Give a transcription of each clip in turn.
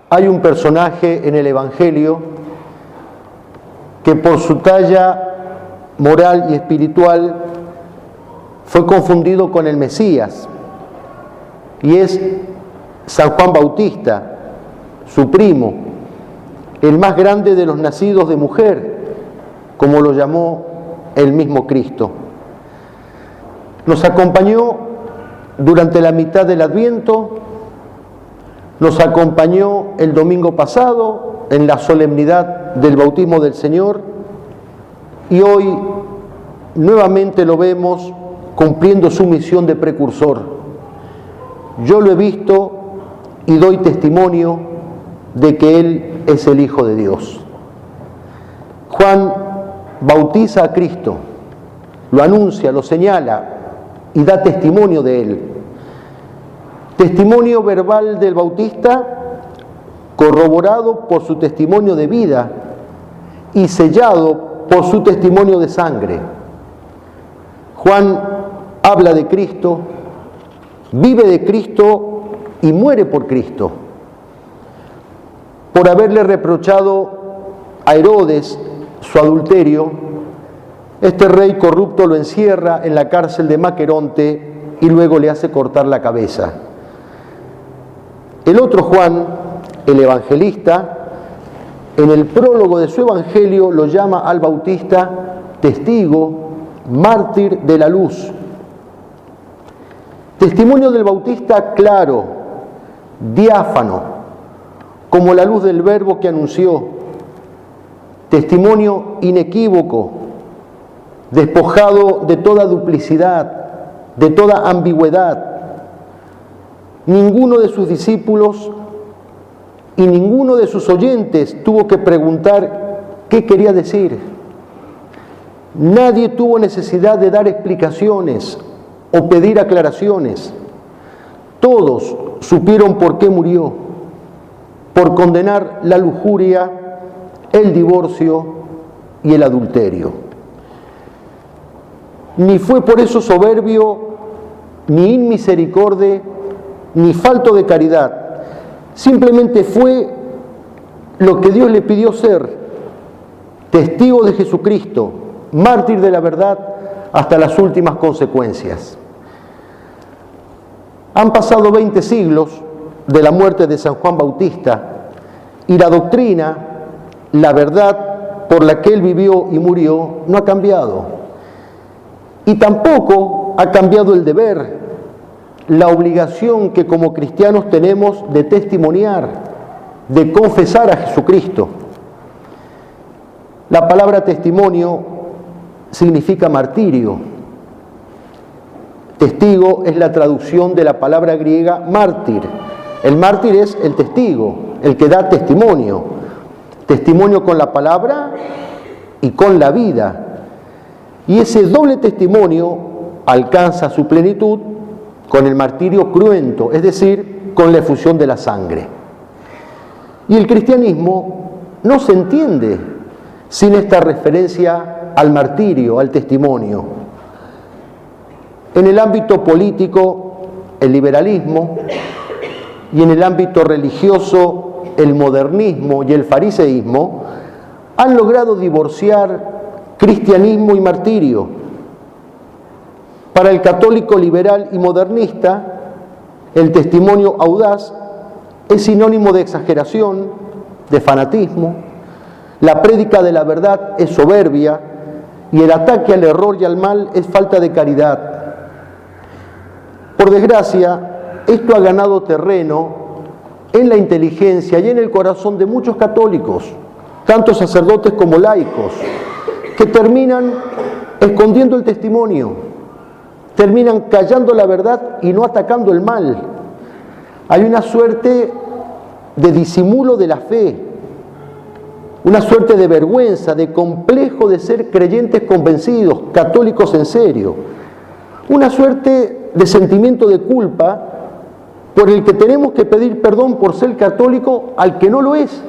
Hay un personaje en el Evangelio que por su talla moral y espiritual fue confundido con el Mesías, y es San Juan Bautista, su primo, el más grande de los nacidos de mujer, como lo llamó el mismo Cristo. Nos acompañó durante la mitad del Adviento, nos acompañó el domingo pasado en la solemnidad del bautismo del Señor, y hoy nuevamente lo vemos cumpliendo su misión de precursor. Yo lo he visto y doy testimonio de que Él es el Hijo de Dios. Juan bautiza a Cristo, lo anuncia, lo señala y da testimonio de Él. Testimonio verbal del Bautista, corroborado por su testimonio de vida y sellado por su testimonio de sangre. Juan habla de Cristo, vive de Cristo y muere por Cristo. Por haberle reprochado a Herodes su adulterio, este rey corrupto lo encierra en la cárcel de Maqueronte y luego le hace cortar la cabeza. El otro Juan, el evangelista, en el prólogo de su evangelio lo llama al Bautista testigo, mártir de la luz. Testimonio del Bautista claro, diáfano, como la luz del Verbo que anunció. Testimonio inequívoco, despojado de toda duplicidad, de toda ambigüedad. Ninguno de sus discípulos y ninguno de sus oyentes tuvo que preguntar qué quería decir. Nadie tuvo necesidad de dar explicaciones o pedir aclaraciones. Todos supieron por qué murió: por condenar la lujuria, el divorcio y el adulterio. Ni fue por eso soberbio, ni inmisericorde, ni falto de caridad. Simplemente fue lo que Dios le pidió ser: testigo de Jesucristo, mártir de la verdad hasta las últimas consecuencias. Han pasado 20 siglos de la muerte de San Juan Bautista y la doctrina, la verdad por la que él vivió y murió, no ha cambiado. Y tampoco ha cambiado el deber, la obligación que como cristianos tenemos de testimoniar, de confesar a Jesucristo. La palabra testimonio significa martirio. Testigo es la traducción de la palabra griega mártir. El mártir es el testigo, el que da testimonio. Testimonio con la palabra y con la vida. Y ese doble testimonio alcanza su plenitud con el martirio cruento, es decir, con la efusión de la sangre. Y el cristianismo no se entiende sin esta referencia al martirio, al testimonio. En el ámbito político, el liberalismo, y en el ámbito religioso, el modernismo y el fariseísmo han logrado divorciar cristianismo y martirio. Para el católico liberal y modernista, el testimonio audaz es sinónimo de exageración, de fanatismo. La prédica de la verdad es soberbia y el ataque al error y al mal es falta de caridad. Por desgracia, esto ha ganado terreno en la inteligencia y en el corazón de muchos católicos, tanto sacerdotes como laicos, que terminan escondiendo el testimonio, terminan callando la verdad y no atacando el mal. Hay una suerte de disimulo de la fe, una suerte de vergüenza, de complejo de ser creyentes convencidos, católicos en serio, una suerte de sentimiento de culpa por el que tenemos que pedir perdón por ser católico al que no lo es,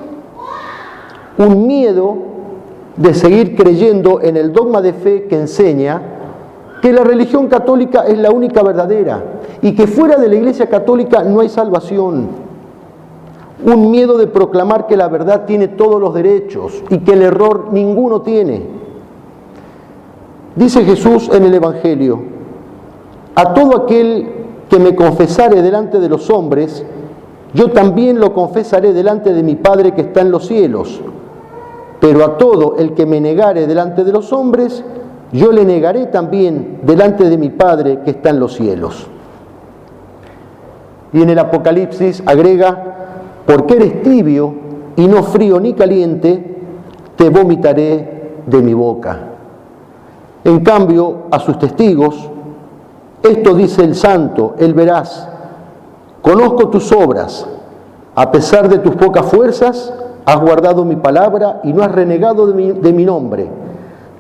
un miedo de seguir creyendo en el dogma de fe que enseña que la religión católica es la única verdadera y que fuera de la Iglesia católica no hay salvación. un miedo de proclamar que la verdad tiene todos los derechos y que el error ninguno tiene. Dice Jesús en el Evangelio: a todo aquel que me confesare delante de los hombres, yo también lo confesaré delante de mi Padre que está en los cielos. Pero a todo el que me negare delante de los hombres, yo le negaré también delante de mi Padre que está en los cielos. Y en el Apocalipsis agrega: porque eres tibio y no frío ni caliente, te vomitaré de mi boca. En cambio, a sus testigos, esto dice el santo, el veraz: conozco tus obras, a pesar de tus pocas fuerzas, has guardado mi palabra y no has renegado de mi nombre.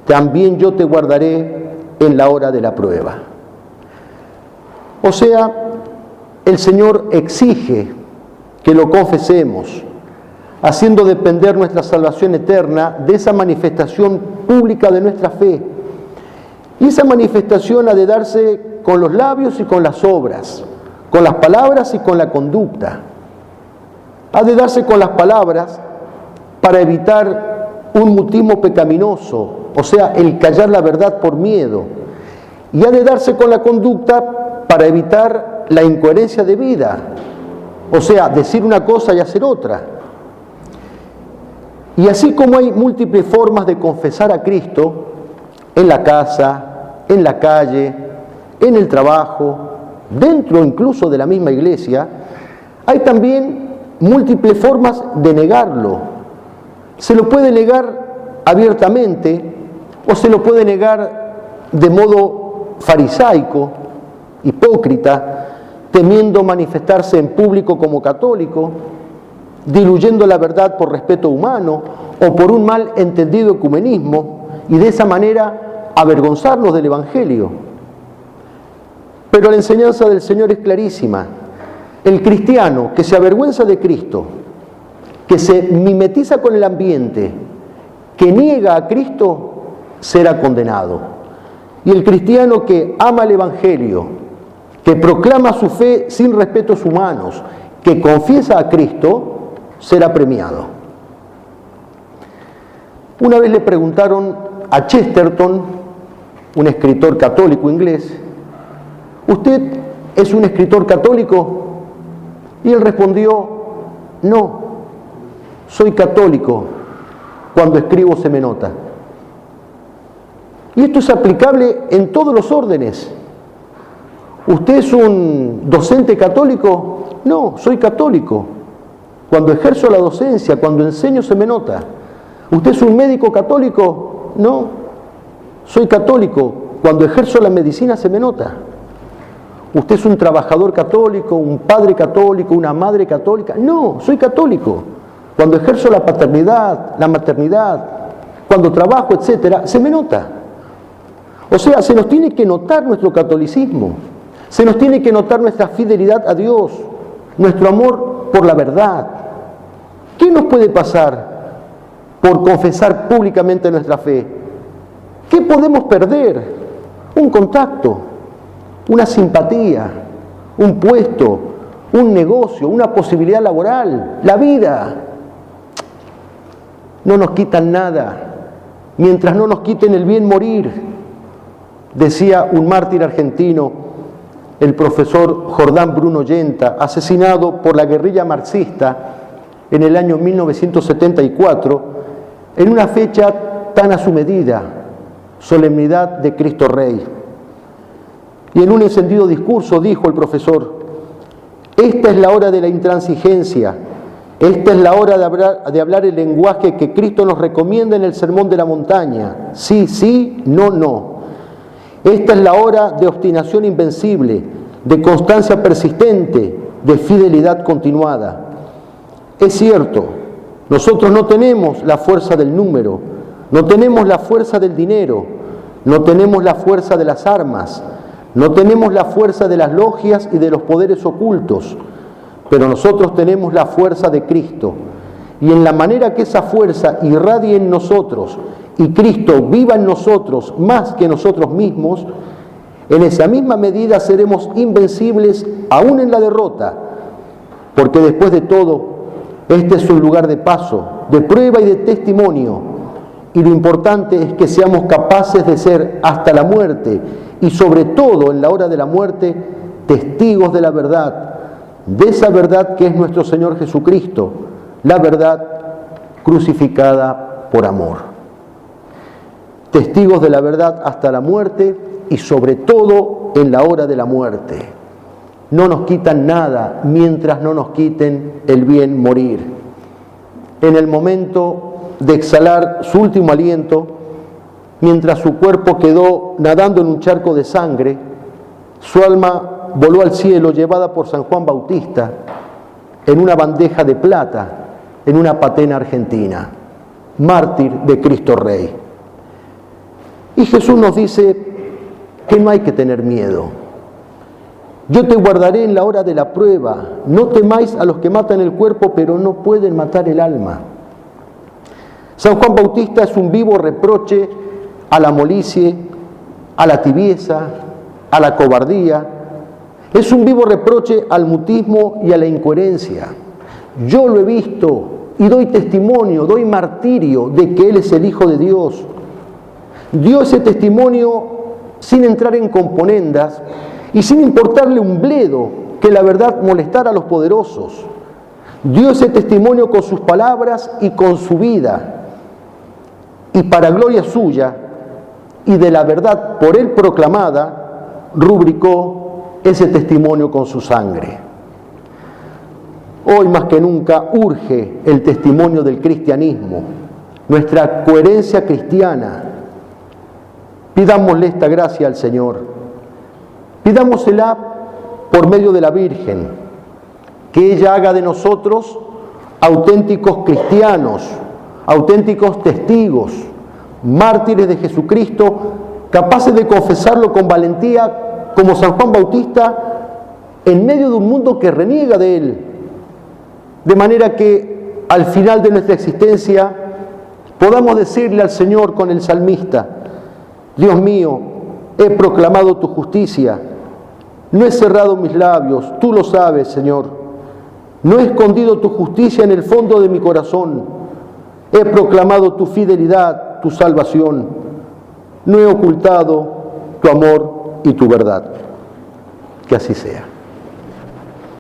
También yo te guardaré en la hora de la prueba. O sea, el Señor exige que lo confesemos, haciendo depender nuestra salvación eterna de esa manifestación pública de nuestra fe. Y esa manifestación ha de darse con los labios y con las obras, con las palabras y con la conducta. Ha de darse con las palabras para evitar un mutismo pecaminoso, o sea, el callar la verdad por miedo. Y ha de darse con la conducta para evitar la incoherencia de vida, o sea, decir una cosa y hacer otra. Y así como hay múltiples formas de confesar a Cristo, en la casa, en la calle, en el trabajo, dentro incluso de la misma iglesia, hay también múltiples formas de negarlo. Se lo puede negar abiertamente o se lo puede negar de modo farisaico, hipócrita, temiendo manifestarse en público como católico, diluyendo la verdad por respeto humano o por un mal entendido ecumenismo, y de esa manera avergonzarnos del Evangelio. Pero la enseñanza del Señor es clarísima. El cristiano que se avergüenza de Cristo, que se mimetiza con el ambiente, que niega a Cristo, será condenado. Y el cristiano que ama el Evangelio, que proclama su fe sin respetos humanos, que confiesa a Cristo, será premiado. Una vez le preguntaron a Chesterton, un escritor católico inglés: ¿usted es un escritor católico? Y él respondió: no, soy católico, cuando escribo se me nota. Y esto es aplicable en todos los órdenes. ¿Usted es un docente católico? No, soy católico. Cuando ejerzo la docencia, cuando enseño se me nota. ¿Usted es un médico católico? No, soy católico. Cuando ejerzo la medicina se me nota. ¿Usted es un trabajador católico, un padre católico, una madre católica? No, soy católico. Cuando ejerzo la paternidad, la maternidad, cuando trabajo, etcétera, se me nota. O sea, se nos tiene que notar nuestro catolicismo, se nos tiene que notar nuestra fidelidad a Dios, nuestro amor por la verdad. ¿Qué nos puede pasar por confesar públicamente nuestra fe? ¿Qué podemos perder? Un contacto, una simpatía, un puesto, un negocio, una posibilidad laboral, la vida. No nos quitan nada, mientras no nos quiten el bien morir. Decía un mártir argentino, el profesor Jordán Bruno Yenta, asesinado por la guerrilla marxista en el año 1974, en una fecha tan a su medida, solemnidad de Cristo Rey. Y en un encendido discurso dijo el profesor: esta es la hora de la intransigencia, esta es la hora de hablar el lenguaje que Cristo nos recomienda en el Sermón de la Montaña: sí, sí, no, no. Esta es la hora de obstinación invencible, de constancia persistente, de fidelidad continuada. Es cierto, nosotros no tenemos la fuerza del número, no tenemos la fuerza del dinero, no tenemos la fuerza de las armas, no tenemos la fuerza de las logias y de los poderes ocultos, pero nosotros tenemos la fuerza de Cristo. Y en la manera que esa fuerza irradie en nosotros y Cristo viva en nosotros más que nosotros mismos, en esa misma medida seremos invencibles aún en la derrota, porque después de todo, Este es un lugar de paso, de prueba y de testimonio. Y lo importante es que seamos capaces de ser hasta la muerte y sobre todo en la hora de la muerte testigos de la verdad, de esa verdad que es nuestro Señor Jesucristo, la verdad crucificada por amor. Testigos de la verdad hasta la muerte y sobre todo en la hora de la muerte. No nos quitan nada mientras no nos quiten el bien morir. En el momento de exhalar su último aliento, mientras su cuerpo quedó nadando en un charco de sangre, su alma voló al cielo llevada por San Juan Bautista en una bandeja de plata, en una patena argentina, mártir de Cristo Rey. Y Jesús nos dice que no hay que tener miedo. Yo te guardaré en la hora de la prueba. No temáis a los que matan el cuerpo, pero no pueden matar el alma. San Juan Bautista es un vivo reproche a la molicie, a la tibieza, a la cobardía. Es un vivo reproche al mutismo y a la incoherencia. Yo lo he visto y doy testimonio, doy martirio de que Él es el Hijo de Dios. Dio ese testimonio sin entrar en componendas y sin importarle un bledo que la verdad molestara a los poderosos. Dio ese testimonio con sus palabras y con su vida. Y para gloria suya y de la verdad por Él proclamada, rubricó ese testimonio con su sangre. Hoy más que nunca urge el testimonio del cristianismo, nuestra coherencia cristiana. Pidámosle esta gracia al Señor. Pidámosela por medio de la Virgen, que ella haga de nosotros auténticos cristianos, auténticos testigos, mártires de Jesucristo, capaces de confesarlo con valentía, como San Juan Bautista, en medio de un mundo que reniega de Él. De manera que al final de nuestra existencia podamos decirle al Señor con el salmista: Dios mío, he proclamado tu justicia, no he cerrado mis labios, tú lo sabes, Señor. No he escondido tu justicia en el fondo de mi corazón, he proclamado tu fidelidad, tu salvación, no he ocultado tu amor y tu verdad. Que así sea.